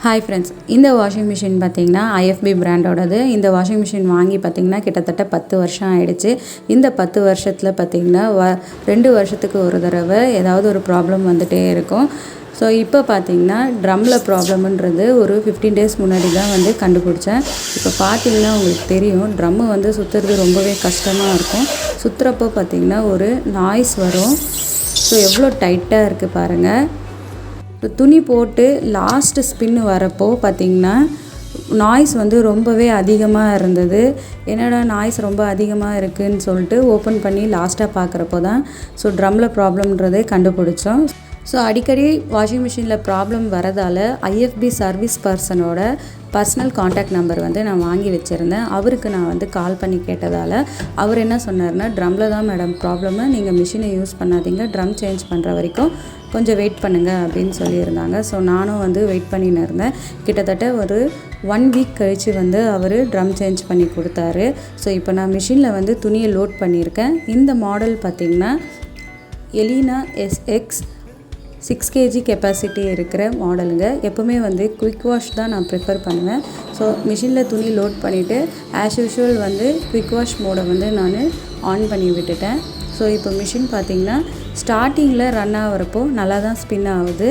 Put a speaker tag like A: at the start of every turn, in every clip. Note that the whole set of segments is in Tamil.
A: ஹாய் ஃப்ரெண்ட்ஸ், இந்த வாஷிங் மிஷின் பார்த்திங்கன்னா IFB பிராண்டோடது. இந்த வாஷிங் மிஷின் வாங்கி பார்த்திங்கன்னா கிட்டத்தட்ட 10 வருஷம் ஆகிடுச்சு. இந்த 10 வருஷத்தில் பார்த்திங்கன்னா 2 வருஷத்துக்கு ஒரு தடவை ஏதாவது ஒரு ப்ராப்ளம் வந்துகிட்டே இருக்கும். ஸோ இப்போ பார்த்திங்கன்னா ட்ரம்மில் ப்ராப்ளம்ன்றது ஒரு 15 டேஸ் முன்னாடி தான் வந்து கண்டுபிடிச்சேன். இப்போ பார்த்திங்கன்னா உங்களுக்கு தெரியும், ட்ரம்மு வந்து சுற்றுறது ரொம்பவே கஷ்டமாக இருக்கும். சுற்றுறப்போ பார்த்திங்கன்னா ஒரு நாய்ஸ் வரும். ஸோ எவ்வளோ டைட்டாக இருக்குது பாருங்கள். துணி போட்டு லாஸ்ட்டு ஸ்பின்னு வரப்போ பார்த்திங்கன்னா நாய்ஸ் வந்து ரொம்பவே அதிகமாக இருந்தது. என்னடா நாய்ஸ் ரொம்ப அதிகமாக இருக்குதுன்னு சொல்லிட்டு ஓப்பன் பண்ணி லாஸ்ட்டாக பார்க்குறப்போ தான் ட்ரம்மில் ப்ராப்ளம்ன்றதே கண்டுபிடிச்சோம். ஸோ அடிக்கடி வாஷிங் மிஷினில் ப்ராப்ளம் வரதால் IFB சர்வீஸ் பர்சனோட பர்சனல் காண்டாக்ட் நம்பர் வந்து நான் வாங்கி வச்சுருந்தேன். அவருக்கு நான் வந்து கால் பண்ணி கேட்டதால் அவர் என்ன சொன்னார்னா, ட்ரம்மில் தான் மேடம் ப்ராப்ளமு, நீங்கள் மிஷினை யூஸ் பண்ணாதீங்க, ட்ரம் சேஞ்ச் பண்ணுற வரைக்கும் கொஞ்சம் வெயிட் பண்ணுங்கள் அப்படின்னு சொல்லியிருந்தாங்க. ஸோ நானும் வந்து வெயிட் பண்ணின்னு இருந்தேன். கிட்டத்தட்ட ஒரு 1 வீக் கழித்து வந்து அவர் ட்ரம் சேஞ்ச் பண்ணி கொடுத்தாரு. ஸோ இப்போ நான் மிஷினில் வந்து துணியை லோட் பண்ணியிருக்கேன். இந்த மாடல் பார்த்திங்கன்னா எலினா SX 6 kg கெப்பாசிட்டி இருக்கிற மாடலுங்க. எப்போவுமே வந்து குவிக் வாஷ் தான் நான் ப்ரிஃபர் பண்ணுவேன். ஸோ மிஷினில் துணி லோட் பண்ணிவிட்டு ஆஸ் யூஷுவல் வந்து குவிக் வாஷ் மோடை வந்து நான் ஆன் பண்ணி விட்டுட்டேன். ஸோ இப்போ மிஷின் பார்த்திங்கன்னா ஸ்டார்டிங்கில் ரன் ஆகிறப்போ நல்லா தான் ஸ்பின் ஆகுது.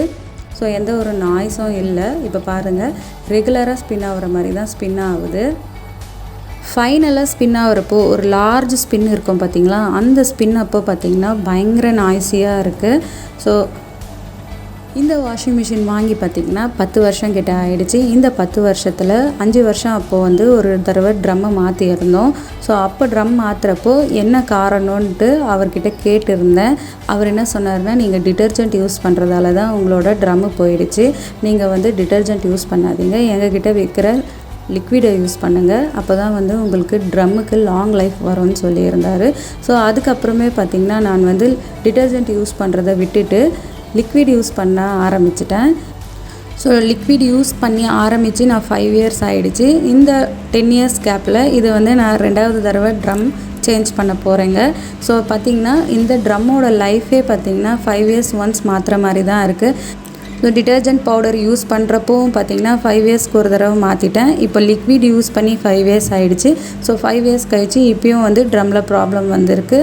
A: ஸோ எந்த ஒரு நாய்ஸும் இல்லை. இப்போ பாருங்கள், ரெகுலராக ஸ்பின் ஆகிற மாதிரி தான் ஸ்பின் ஆகுது. ஃபைனலாக ஸ்பின் ஆகிறப்போ ஒரு லார்ஜ் ஸ்பின் இருக்கும் பார்த்திங்களா, அந்த ஸ்பின் அப்போ பார்த்திங்கன்னா பயங்கர நாய்ஸியாக இருக்குது. ஸோ இந்த வாஷிங் மிஷின் வாங்கி பார்த்திங்கன்னா 10 வருஷம் கிட்ட ஆகிடுச்சு. இந்த 10 வருஷத்தில் 5 வருஷம் அப்போது வந்து ஒரு தடவை ட்ரம்மை மாற்றியிருந்தோம். ஸோ அப்போ ட்ரம் மாற்றுறப்போ என்ன காரணம்ன்ட்டு அவர்கிட்ட கேட்டிருந்தேன். அவர் என்ன சொன்னார்னா, நீங்கள் டிட்டர்ஜென்ட் யூஸ் பண்ணுறதால தான் உங்களோட ட்ரம்மு போயிடுச்சு, நீங்கள் வந்து டிட்டர்ஜென்ட் யூஸ் பண்ணாதீங்க, எங்ககிட்ட விற்கிற லிக்விடை யூஸ் பண்ணுங்கள், அப்போ தான் வந்து உங்களுக்கு ட்ரம்முக்கு லாங் லைஃப் வரும்னு சொல்லியிருந்தார். ஸோ அதுக்கப்புறமே பார்த்திங்கன்னா நான் வந்து டிட்டர்ஜென்ட் யூஸ் பண்ணுறதை விட்டுட்டு லிக்விட் யூஸ் பண்ண ஆரம்பிச்சிட்டேன். ஸோ லிக்விட் யூஸ் பண்ணி ஆரம்பித்து நான் 5 இயர்ஸ் ஆகிடுச்சு. இந்த 10 இயர்ஸ் கேப்பில் இது வந்து நான் 2வது தடவை ட்ரம் சேஞ்ச் பண்ண போகிறேங்க. ஸோ பார்த்திங்கன்னா இந்த ட்ரம்மோட லைஃபே பார்த்திங்கன்னா 5 இயர்ஸ் ஒன்ஸ் மாற்றுற மாதிரி தான் இருக்குது. ஸோ டிட்டர்ஜென்ட் பவுடர் யூஸ் பண்ணுறப்போவும் பார்த்திங்கன்னா 5 இயர்ஸ்க்கு ஒரு தடவை மாற்றிட்டேன். இப்போ லிக்விட் யூஸ் பண்ணி 5 இயர்ஸ் ஆகிடுச்சு. ஸோ 5 இயர்ஸ் கழிச்சு இப்போயும் வந்து ட்ரம்மில் ப்ராப்ளம் வந்திருக்கு.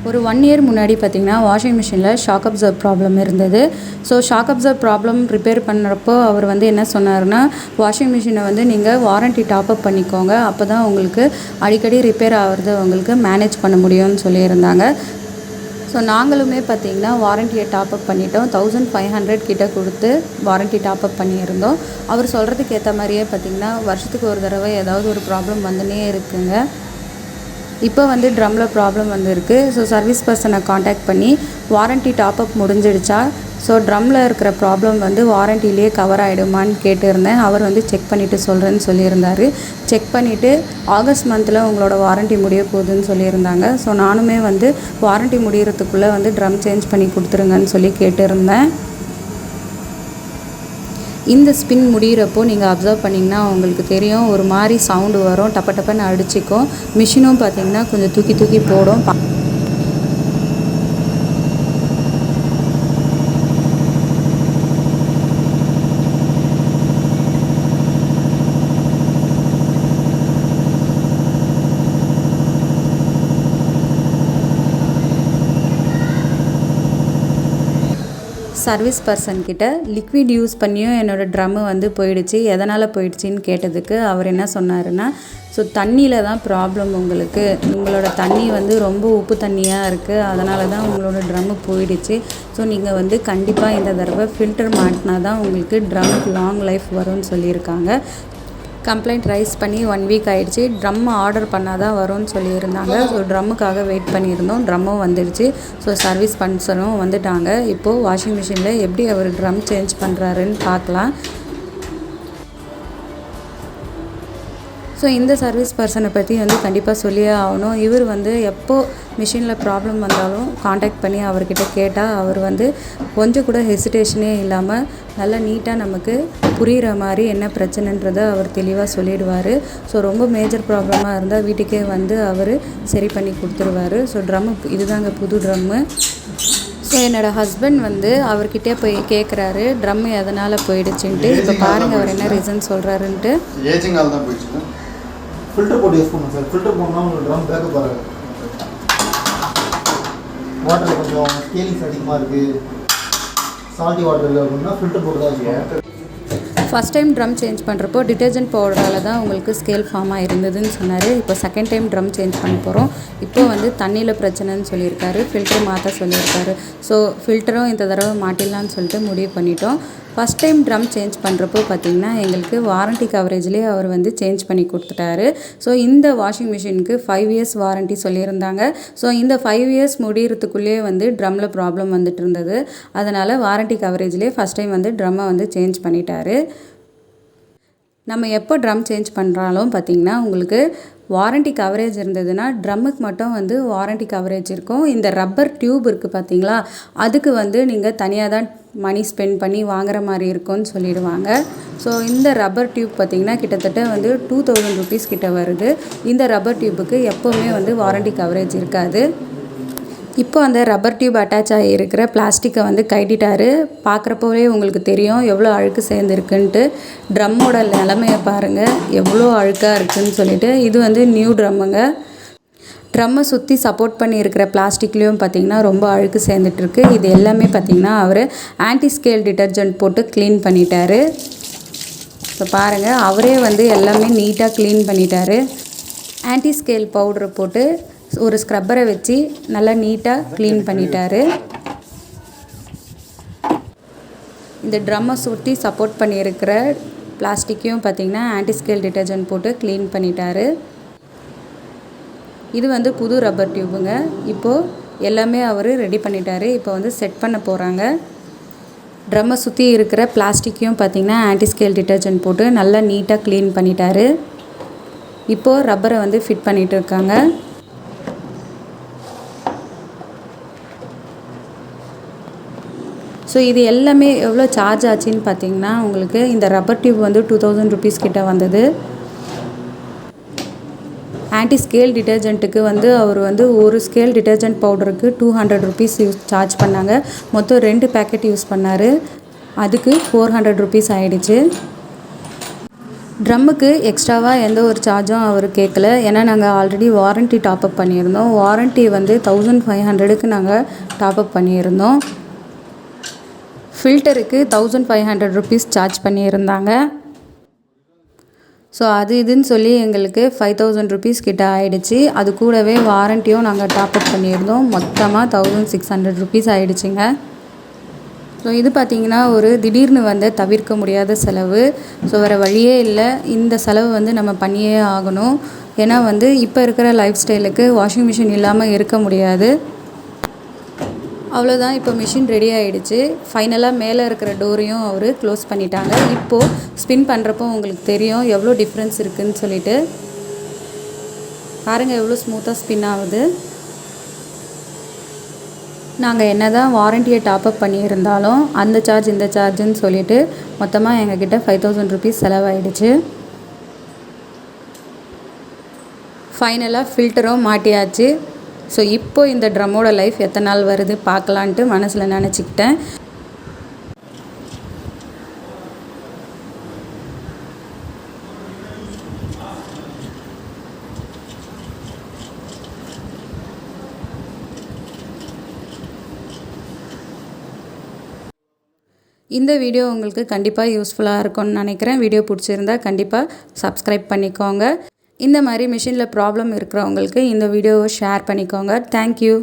A: ஒரு 1 இயர் முன்னாடி பார்த்திங்கன்னா வாஷிங் மிஷினில் ஷாக் அப்சர்வ் ப்ராப்ளம் இருந்தது. So shock observe problem repair பண்ணுறப்போ அவர் வந்து என்ன சொன்னார்னா, வாஷிங் மிஷினை வந்து நீங்கள் வாரண்ட்டி டாப்அப் பண்ணிக்கோங்க, அப்போ தான் உங்களுக்கு அடிக்கடி ரிப்பேர் ஆகிறது உங்களுக்கு மேனேஜ் பண்ண முடியும்னு சொல்லியிருந்தாங்க. ஸோ நாங்களுமே பார்த்திங்கன்னா வாரண்ட்டியை டாப்அப் பண்ணிட்டோம். 1500 கிட்ட கொடுத்து வாரண்ட்டி டாப்அப் பண்ணியிருந்தோம். அவர் சொல்கிறதுக்கு ஏற்ற மாதிரியே பார்த்திங்கன்னா வருஷத்துக்கு ஒரு தடவை ஏதாவது ஒரு ப்ராப்ளம் வந்துனே இருக்குங்க. இப்போ வந்து ட்ரம்மில் ப்ராப்ளம் வந்துருக்கு. ஸோ சர்வீஸ் பர்சனை காண்டாக்ட் பண்ணி வாரண்ட்டி டாப்அப் முடிஞ்சிடுச்சா, ஸோ ட்ரம்மில் இருக்கிற ப்ராப்ளம் வந்து வாரண்ட்டிலேயே கவர் ஆகிடுமான்னு கேட்டிருந்தேன். அவர் வந்து செக் பண்ணிவிட்டு சொல்கிறேன்னு சொல்லியிருந்தார். செக் பண்ணிவிட்டு ஆகஸ்ட் மந்தில் உங்களோட வாரண்ட்டி முடிய போகுதுன்னு சொல்லியிருந்தாங்க. ஸோ நானுமே வந்து வாரண்ட்டி முடிகிறதுக்குள்ளே வந்து ட்ரம் சேஞ்ச் பண்ணி கொடுத்துருங்கன்னு சொல்லி கேட்டிருந்தேன். இந்த ஸ்பின் முடிகிறப்போ நீங்கள் அப்சர்வ் பண்ணிங்கன்னா உங்களுக்கு தெரியும், ஒரு மாதிரி சவுண்டு வரும், டப்ப டப்பன்னு அடிச்சிக்கும். மிஷினும் பார்த்திங்கன்னா கொஞ்சம் தூக்கி தூக்கி போடும். சர்வீஸ் பர்சன்கிட்ட லிக்விட் யூஸ் பண்ணியும் என்னோடய ட்ரம்மு வந்து போயிடுச்சு, எதனால் போயிடுச்சின்னு கேட்டதுக்கு அவர் என்ன சொன்னாருன்னா, ஸோ தண்ணியில் தான் ப்ராப்ளம், உங்களோட தண்ணி வந்து ரொம்ப உப்பு தண்ணியாக இருக்குது, அதனால தான் உங்களோட ட்ரம்மு போயிடுச்சு. ஸோ நீங்கள் வந்து கண்டிப்பாக இந்த தடவை ஃபில்டர் மாட்டினா தான் உங்களுக்கு ட்ரம்முக்கு லாங் லைஃப் வரும்னு சொல்லியிருக்காங்க. கம்ப்ளைண்ட் ரைஸ் பண்ணி 1 வீக் ஆகிடுச்சு. ட்ரம் ஆர்டர் பண்ணால் தான் வரும்னு சொல்லியிருந்தாங்க. ஸோ ட்ரம்முக்காக வெயிட் பண்ணியிருந்தோம். ட்ரம்மும் வந்துடுச்சு. ஸோ சர்வீஸ் பர்சனும் வந்துட்டாங்க. இப்போது வாஷிங் மிஷினில் எப்படி அவர் ட்ரம் சேஞ்ச் பண்ணுறாருன்னு பார்க்கலாம். ஸோ இந்த சர்வீஸ் பர்சனை பற்றி வந்து கண்டிப்பாக சொல்லியே ஆகணும். இவர் வந்து எப்போது மிஷினில் ப்ராப்ளம் வந்தாலும் காண்டாக்ட் பண்ணி அவர்கிட்ட கேட்டால் அவர் வந்து கொஞ்சம் கூட ஹெசிடேஷனே இல்லாமல் நல்லா நீட்டாக நமக்கு புரிகிற மாதிரி என்ன பிரச்சனைன்றதை அவர் தெளிவாக சொல்லிடுவார். ஸோ ரொம்ப மேஜர் ப்ராப்ளமாக இருந்தால் வீட்டுக்கே வந்து அவர் சரி பண்ணி கொடுத்துருவார். ஸோ ட்ரம்மு இதுதாங்க புது ட்ரம்மு. ஸோ என்னோடய ஹஸ்பண்ட் வந்து அவர்கிட்டே போய் கேட்குறாரு ட்ரம் எதனால் போயிடுச்சுன்ட்டு. இப்போ பாருங்கள் அவர் என்ன ரீசன் சொல்கிறாருன்ட்டு.
B: ஏஜிங்கால் தான் போயிடுச்சு.
C: ஃபில்டர் போட்டு யூஸ் பண்ணுங்க சார். ஃபில்டர் போனால் உங்களுக்கு ட்ரம் பேக்கப் வராது. வாட்டர் கொஞ்சம் ஸ்கேலிங்ஸ் அதிகமாக இருக்குது, சால்ட்டி வாட்டர் இல்லை அப்படின்னா ஃபில்டர் போட்டு தான் வச்சுக்கோங்க.
A: ஃபஸ்ட் டைம் ட்ரம் சேஞ்ச் பண்ணுறப்போ டிட்டர்ஜென்ட் பவுடரால் தான் உங்களுக்கு ஸ்கேல் ஃபார்ம் ஆகிருந்ததுன்னு சொன்னார். இப்போ செகண்ட் டைம் ட்ரம் சேஞ்ச் பண்ண போகிறோம். இப்போ வந்து தண்ணியில் பிரச்சனைன்னு சொல்லியிருக்காரு, ஃபில்டர் மாற்ற சொல்லியிருக்காரு. ஸோ ஃபில்டரும் இந்த தடவை மாட்டிடலான்னு சொல்லிட்டு முடிவு பண்ணிட்டோம். ஃபஸ்ட் டைம் ட்ரம் சேஞ்ச் பண்ணுறப்போ பார்த்திங்கன்னா எங்களுக்கு வாரண்ட்டி கவரேஜ்லேயே அவர் வந்து சேஞ்ச் பண்ணி கொடுத்துட்டாரு. ஸோ இந்த வாஷிங் மிஷினுக்கு 5 இயர்ஸ் வாரண்ட்டி சொல்லியிருந்தாங்க. ஸோ இந்த 5 இயர்ஸ் முடிகிறதுக்குள்ளேயே வந்து ட்ரம்மில் ப்ராப்ளம் வந்துட்டு இருந்தது. அதனால் வாரண்ட்டி கவரேஜ்லேயே ஃபஸ்ட் டைம் வந்து ட்ரம்மை வந்து சேஞ்ச் பண்ணிட்டாரு. நம்ம எப்போ ட்ரம் சேஞ்ச் பண்ணுறாலும் பார்த்திங்கன்னா உங்களுக்கு வாரண்ட்டி கவரேஜ் இருந்ததுன்னா ட்ரம்முக்கு மட்டும் வந்து வாரண்ட்டி கவரேஜ் இருக்கும். இந்த ரப்பர் டியூப் இருக்குது பார்த்திங்களா, அதுக்கு வந்து நீங்கள் தனியாக தான் மணி ஸ்பெண்ட் பண்ணி வாங்குற மாதிரி இருக்கும்னு சொல்லிடுவாங்க. ஸோ இந்த ரப்பர் டியூப் பார்த்திங்கன்னா கிட்டத்தட்ட வந்து 2000 ருபீஸ் கிட்ட வருது. இந்த ரப்பர் டியூப்புக்கு எப்போவுமே வந்து வாரண்ட்டி கவரேஜ் இருக்காது. இப்போ அந்த ரப்பர் டியூப் அட்டாச் ஆகி இருக்கிற பிளாஸ்டிக்கை வந்து கட்டிட்டாரு. பார்க்குறப்போவே உங்களுக்கு தெரியும் எவ்வளோ அழுக்கு சேர்ந்துருக்குன்ட்டு. ட்ரம்மோட நிலமையை பாருங்கள் எவ்வளோ அழுக்காக இருக்குதுன்னு சொல்லிட்டு. இது வந்து நியூ ட்ரம்முங்க. ட்ரம்மை சுற்றி சப்போர்ட் பண்ணி இருக்கிற பிளாஸ்டிக்லேயும் பார்த்திங்கன்னா ரொம்ப அழுக்கு சேர்ந்துட்டுருக்கு. இது எல்லாமே பார்த்திங்கன்னா அவர் ஆன்டி ஸ்கேல் டிட்டர்ஜென்ட் போட்டு க்ளீன் பண்ணிட்டாரு. இப்போ பாருங்கள் அவரே வந்து எல்லாமே நீட்டாக க்ளீன் பண்ணிட்டாரு. ஆன்டி ஸ்கேல் பவுடரை போட்டு ஒரு ஸ்க்ரப்பரை வச்சு நல்லா நீட்டாக க்ளீன் பண்ணிட்டாரு. இந்த ட்ரம்மை சுற்றி சப்போர்ட் பண்ணியிருக்கிற பிளாஸ்டிக்கையும் பார்த்திங்கன்னா ஆன்டி ஸ்கேல் டிட்டர்ஜென்ட் போட்டு க்ளீன் பண்ணிட்டாரு. இது வந்து புது ரப்பர் டியூபுங்க. இப்போது எல்லாமே அவர் ரெடி பண்ணிட்டாரு. இப்போ வந்து செட் பண்ண போகிறாங்க. ட்ரம்மை சுற்றி இருக்கிற பிளாஸ்டிக்கையும் பார்த்திங்கன்னா ஆன்டி ஸ்கேல் டிட்டர்ஜென்ட் போட்டு நல்லா நீட்டாக க்ளீன் பண்ணிட்டாரு. இப்போது ரப்பரை வந்து ஃபிட் பண்ணிகிட்டு இருக்காங்க. ஸோ இது எல்லாமே எவ்வளோ சார்ஜ் ஆச்சுன்னு பார்த்தீங்கன்னா உங்களுக்கு இந்த ரப்பர் டியூப் வந்து 2000 ருபீஸ் கிட்ட வந்தது. ஆன்டி ஸ்கேல் டிட்டர்ஜென்ட்டுக்கு வந்து அவர் வந்து ஒரு ஸ்கேல் டிட்டர்ஜென்ட் பவுடருக்கு 200 ருபீஸ் சார்ஜ் பண்ணாங்க. மொத்தம் 2 பேக்கெட் யூஸ் பண்ணார். அதுக்கு 400 ருபீஸ் ஆகிடுச்சு. ட்ரம்முக்கு எக்ஸ்ட்ராவாக எந்த ஒரு சார்ஜும் அவர் கேட்கல. ஏன்னா நாங்கள் ஆல்ரெடி வாரண்ட்டி டாப்அப் பண்ணியிருந்தோம். வாரண்ட்டி வந்து 1500க்கு நாங்கள் டாப்அப் பண்ணியிருந்தோம். ஃபில்டருக்கு 1500 ருபீஸ் சார்ஜ் பண்ணியிருந்தாங்க. ஸோ அது இதுன்னு சொல்லி எங்களுக்கு 5000 ருபீஸ் கிட்ட ஆகிடுச்சு. அது கூடவே வாரண்ட்டியும் நாங்கள் டாப்அப் பண்ணியிருந்தோம். மொத்தமாக 1600 ருபீஸ் ஆகிடுச்சிங்க. ஸோ இது பார்த்திங்கன்னா ஒரு திடீர்னு வந்து தவிர்க்க முடியாத செலவு. ஸோ வேறு வழியே இல்லை, இந்த செலவு வந்து நம்ம பண்ணியே ஆகணும். ஏன்னா வந்து இப்போ இருக்கிற லைஃப் ஸ்டைலுக்கு வாஷிங் மிஷின் இல்லாமல் இருக்க முடியாது. அவ்வளோதான், இப்போ மிஷின் ரெடி ஆகிடுச்சு. ஃபைனலாக மேலே இருக்கிற டோரையும் அவர் க்ளோஸ் பண்ணிட்டாங்க. இப்போது ஸ்பின் பண்ணுறப்போ உங்களுக்கு தெரியும் எவ்வளோ டிஃப்ரென்ஸ் இருக்குதுன்னு சொல்லிட்டு. பாருங்கள் எவ்வளோ ஸ்மூத்தாக ஸ்பின் ஆகுது. நாங்கள் என்ன தான் வாரண்ட்டியை டாப்அப் பண்ணியிருந்தாலும் அந்த சார்ஜ் இந்த சார்ஜுன்னு சொல்லிவிட்டு மொத்தமாக எங்ககிட்ட 5000 ருபீஸ் செலவாயிடுச்சு. ஃபைனலாக ஃபில்டரும் மாட்டியாச்சு. ஸோ இப்போ இந்த ட்ரம்மோட லைஃப் எத்தனை நாள் வருது பார்க்கலான்ட்டு மனசில் நினச்சிக்கிட்டேன். இந்த வீடியோ உங்களுக்கு கண்டிப்பாக யூஸ்ஃபுல்லாக இருக்கும்னு நினைக்கிறேன். வீடியோ பிடிச்சிருந்தா கண்டிப்பாக சப்ஸ்கிரைப் பண்ணிக்கோங்க. இந்த மாதிரி மிஷினில் ப்ராப்ளம் இருக்கிறவங்களுக்கு இந்த வீடியோவை ஷேர் பண்ணிக்கோங்க. தேங்க்யூ.